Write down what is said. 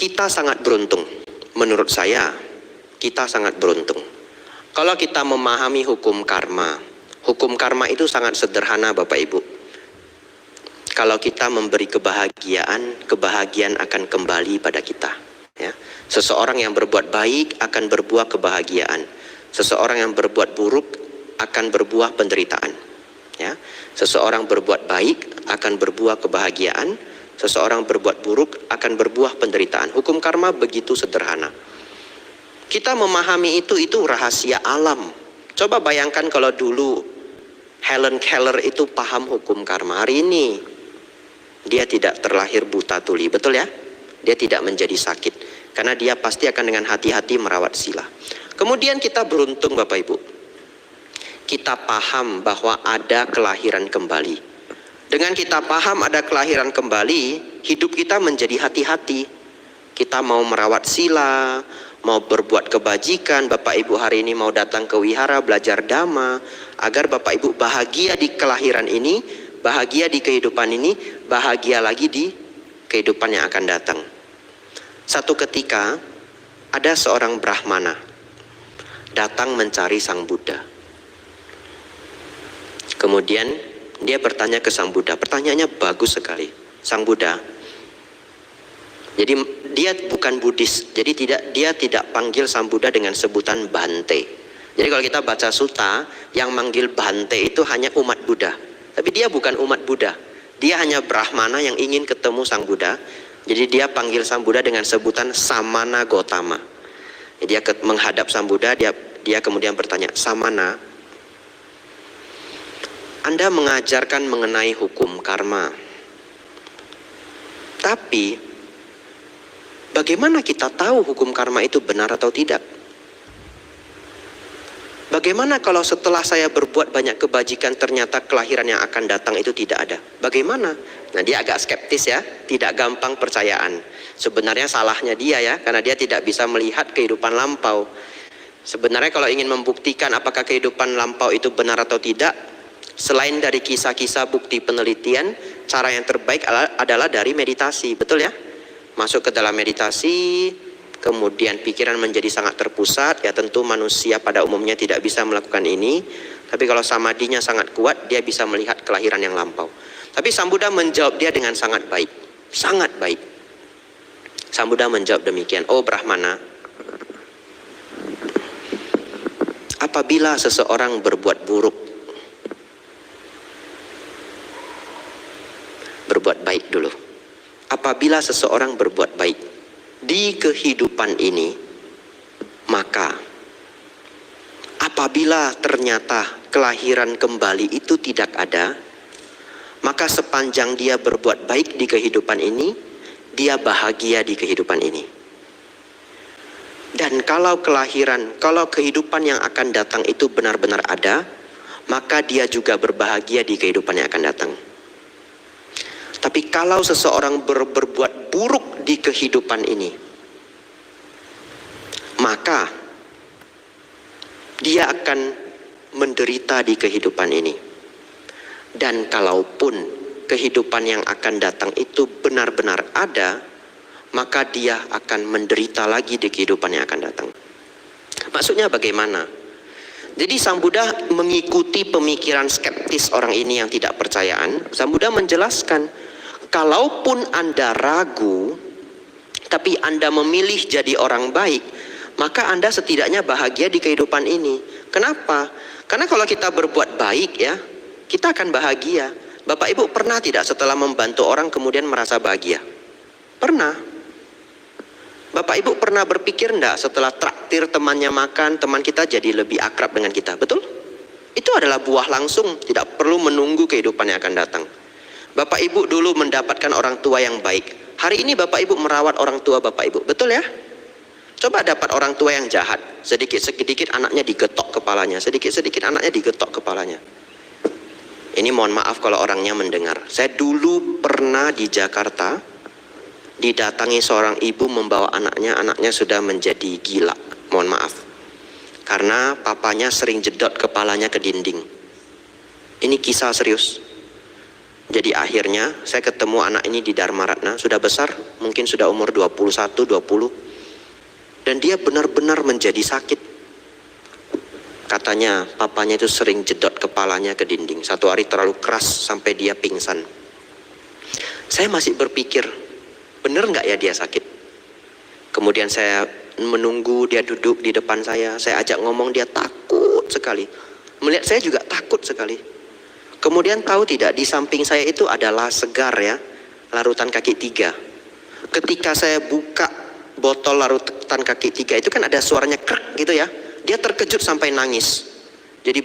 Kita sangat beruntung. Menurut saya, kita sangat beruntung. Kalau kita memahami hukum karma itu sangat sederhana Bapak Ibu. Kalau kita memberi kebahagiaan, kebahagiaan akan kembali pada kita. Ya. Seseorang yang berbuat baik akan berbuah kebahagiaan. Seseorang yang berbuat buruk akan berbuah penderitaan. Ya. Seseorang berbuat baik akan berbuah kebahagiaan. Seseorang berbuat buruk akan berbuah penderitaan. Hukum karma begitu sederhana. Kita memahami itu rahasia alam. Coba bayangkan kalau dulu Helen Keller itu paham hukum karma. Hari ini dia tidak terlahir buta tuli, betul ya? Dia tidak menjadi sakit karena dia pasti akan dengan hati-hati merawat sila. Kemudian kita beruntung Bapak Ibu. Kita paham bahwa ada kelahiran kembali. Dengan kita paham ada kelahiran kembali, hidup kita menjadi hati-hati. Kita mau merawat sila, mau berbuat kebajikan. Bapak Ibu hari ini mau datang ke wihara belajar dhamma, agar Bapak Ibu bahagia di kelahiran ini, bahagia di kehidupan ini, bahagia lagi di kehidupan yang akan datang. Satu ketika ada seorang Brahmana datang mencari Sang Buddha. Kemudian dia bertanya ke Sang Buddha. Pertanyaannya bagus sekali. Sang Buddha, jadi dia bukan Buddhis, jadi dia tidak panggil Sang Buddha dengan sebutan Bante. Jadi kalau kita baca sutta, yang manggil Bante itu hanya umat Buddha. Tapi dia bukan umat Buddha. Dia hanya Brahmana yang ingin ketemu Sang Buddha. Jadi dia panggil Sang Buddha dengan sebutan Samana Gotama. Jadi dia menghadap Sang Buddha, dia kemudian bertanya, Samana, Anda mengajarkan mengenai hukum karma. Tapi bagaimana kita tahu hukum karma itu benar atau tidak? Bagaimana kalau setelah saya berbuat banyak kebajikan ternyata kelahiran yang akan datang itu tidak ada? Bagaimana? Nah, dia agak skeptis ya, tidak gampang percayaan. Sebenarnya salahnya dia ya, karena dia tidak bisa melihat kehidupan lampau. Sebenarnya kalau ingin membuktikan apakah kehidupan lampau itu benar atau tidak, selain dari kisah-kisah bukti penelitian, cara yang terbaik adalah dari meditasi, betul ya? Masuk ke dalam meditasi, kemudian pikiran menjadi sangat terpusat. Ya tentu manusia pada umumnya tidak bisa melakukan ini, tapi kalau samadinya sangat kuat, dia bisa melihat kelahiran yang lampau. Tapi Sang Buddha menjawab dia dengan sangat baik, sangat baik. Sang Buddha menjawab demikian, oh Brahmana, apabila seseorang berbuat buruk, berbuat baik dulu. Apabila seseorang berbuat baik di kehidupan ini, maka apabila ternyata kelahiran kembali itu tidak ada, maka sepanjang dia berbuat baik di kehidupan ini, dia bahagia di kehidupan ini. Dan kalau kehidupan yang akan datang itu benar-benar ada, maka dia juga berbahagia di kehidupan yang akan datang. Tapi kalau seseorang berbuat buruk di kehidupan ini, maka dia akan menderita di kehidupan ini. Dan kalaupun kehidupan yang akan datang itu benar-benar ada, maka dia akan menderita lagi di kehidupan yang akan datang. Maksudnya bagaimana? Jadi Sang Buddha mengikuti pemikiran skeptis orang ini yang tidak percayaan. Sang Buddha menjelaskan, kalaupun Anda ragu, tapi Anda memilih jadi orang baik, maka Anda setidaknya bahagia di kehidupan ini. Kenapa? Karena kalau kita berbuat baik ya, kita akan bahagia. Bapak Ibu pernah tidak setelah membantu orang kemudian merasa bahagia? Pernah. Bapak Ibu pernah berpikir enggak setelah traktir temannya makan, teman kita jadi lebih akrab dengan kita? Betul? Itu adalah buah langsung, tidak perlu menunggu kehidupan yang akan datang. Bapak Ibu dulu mendapatkan orang tua yang baik. Hari ini Bapak Ibu merawat orang tua Bapak Ibu. Betul ya? Coba dapat orang tua yang jahat. Sedikit-sedikit anaknya digetok kepalanya. Sedikit-sedikit anaknya digetok kepalanya. Ini mohon maaf kalau orangnya mendengar. Saya dulu pernah di Jakarta, didatangi seorang ibu membawa anaknya sudah menjadi gila. Mohon maaf. Karena papanya sering jedot kepalanya ke dinding. Ini kisah serius. Jadi akhirnya saya ketemu anak ini di Dharma Ratna, sudah besar, mungkin sudah umur 21, 20. Dan dia benar-benar menjadi sakit. Katanya papanya itu sering jedot kepalanya ke dinding. Satu hari terlalu keras sampai dia pingsan. Saya masih berpikir, benar nggak ya dia sakit? Kemudian saya menunggu dia duduk di depan saya ajak ngomong, dia takut sekali. Melihat saya juga takut sekali. Kemudian tahu tidak, di samping saya itu adalah segar ya, larutan kaki 3. Ketika saya buka botol larutan kaki 3 itu kan ada suaranya krek gitu ya. Dia terkejut sampai nangis. Jadi